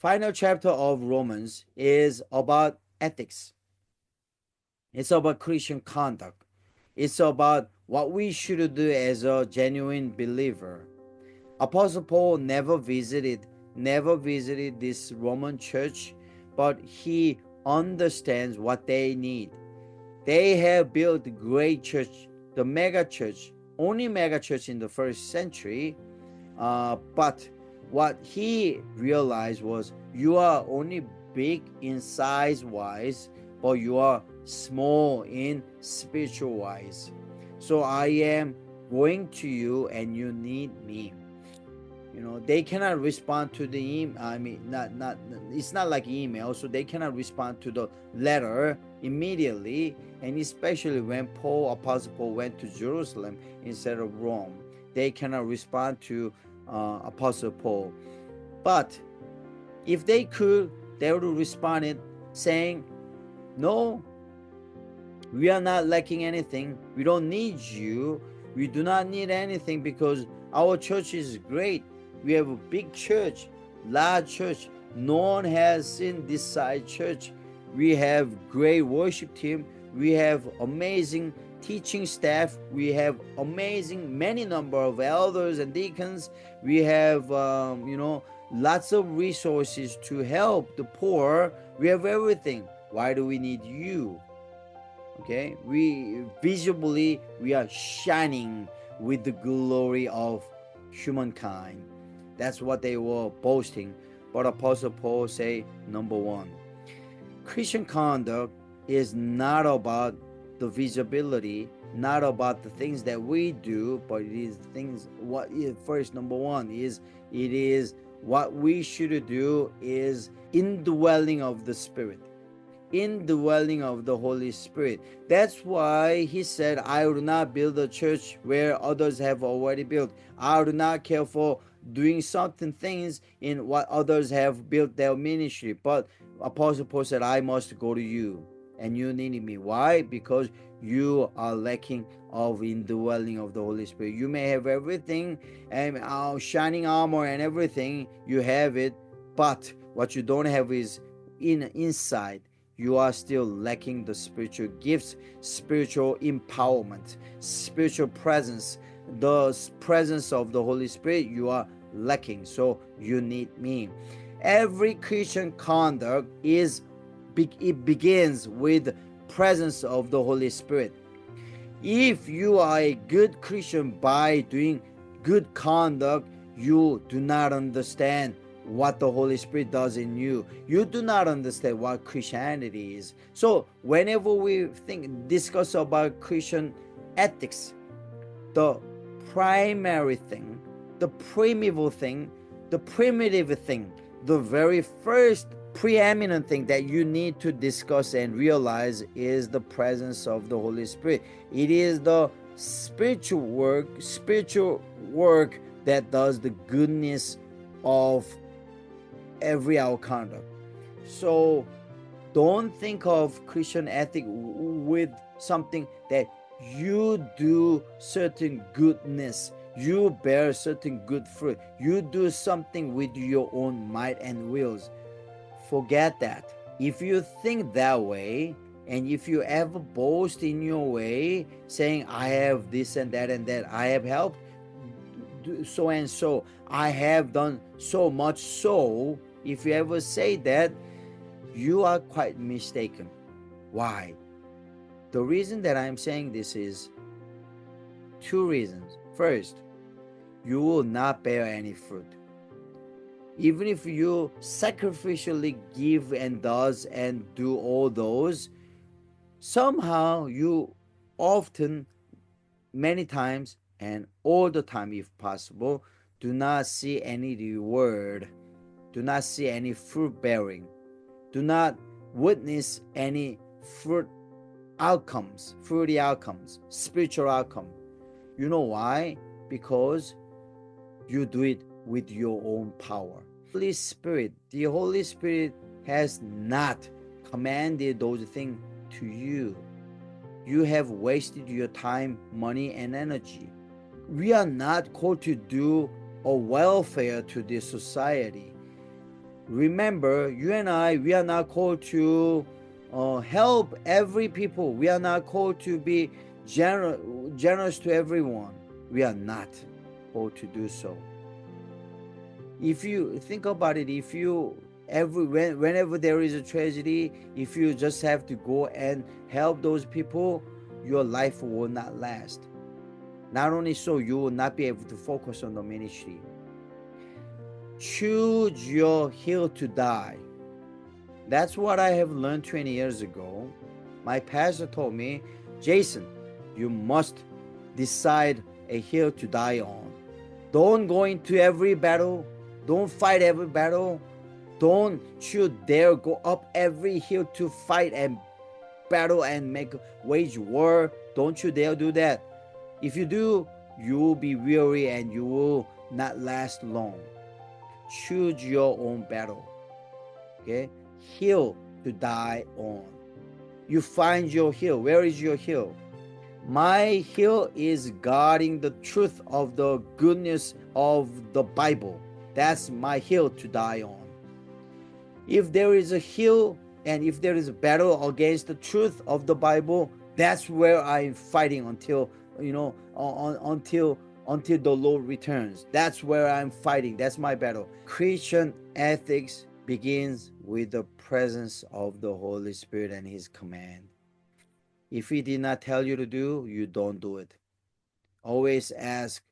Final chapter of Romans is about ethics. It's about Christian conduct. It's about what we should do as a genuine believer. Apostle Paul never visited this Roman church, but he understands what they need. They have built a great church, the mega church, only mega church in the first century. But what he realized was you are only big in size wise, but you are small in spiritual wise. So I am going to you and you need me. They cannot respond to the email. I mean, not it's not like email, so they cannot respond to the letter immediately. And especially when Apostle Paul went to Jerusalem instead of Rome, they cannot respond to Apostle Paul. But if they could, they would respond it saying, no, we are not lacking anything. We don't need you. We do not need anything because our church is great. We have a big church, large church. No one has seen this size church. We have great worship team. We have amazing teaching staff. We have amazing many number of elders and deacons. We have lots of resources to help the poor. We have everything. Why do we need you? Okay, we visibly we are shining with the glory of humankind. That's what they were boasting. But Apostle Paul say, number one, Christian conduct is not about the visibility, not about the things that we do, but it is things. What is first? Number one is it is what we should do is indwelling of the Spirit, indwelling of the Holy Spirit. That's why he said, I will not build a church where others have already built. I do not care for doing certain things in what others have built their ministry. But Apostle Paul said, I must go to you and you need me. Why? Because you are lacking of indwelling of the Holy Spirit. You may have everything and shining armor and everything, you have it, but what you don't have is inside. You are still lacking the spiritual gifts, spiritual empowerment, spiritual presence, the presence of the Holy Spirit. You are lacking, so you need me. Every Christian conduct it begins with presence of the Holy Spirit. If you are a good Christian by doing good conduct, you do not understand what the Holy Spirit does in you. You do not understand what Christianity is. So whenever we discuss about Christian ethics, the primary thing, the primitive thing, the very first preeminent thing that you need to discuss and realize is the presence of the Holy Spirit. It is the spiritual work that does the goodness of every our conduct. So don't think of Christian ethic with something that you do certain goodness, you bear certain good fruit, you do something with your own might and wills. Forget that. If you think that way, and if you ever boast in your way, saying, I have this and that, I have helped so and so, I have done so much so, if you ever say that, you are quite mistaken. Why? The reason that I'm saying this is two reasons. First, you will not bear any fruit. Even if you sacrificially give and does and do all those, somehow you often, many times, and all the time if possible, do not see any reward, do not see any fruit bearing, do not witness any fruity outcomes, spiritual outcome. You know why? Because you do it with your own power. The Holy Spirit has not commanded those things to you. You have wasted your time, money, and energy. We are not called to do a welfare to this society. Remember, you and I, we are not called to help every people. We are not called to be generous to everyone. We are not called to do so. If you think about it, if you whenever there is a tragedy, if you just have to go and help those people, your life will not last. Not only so, you will not be able to focus on the ministry. Choose your hill to die. That's what I have learned 20 years ago. My pastor told me, Jason, you must decide a hill to die on. Don't go into every battle. Don't fight every battle. Don't you dare go up every hill to fight and battle and wage war. Don't you dare do that. If you do, you will be weary and you will not last long. Choose your own battle. Okay? Hill to die on. You find your hill. Where is your hill? My hill is guarding the truth of the goodness of the Bible. That's my hill to die on. If there is a hill and if there is a battle against the truth of the Bible, that's where I'm fighting until until the Lord returns. That's where I'm fighting. That's my battle. Christian ethics begins with the presence of the Holy Spirit and His command. If He did not tell you to do, you don't do it. Always ask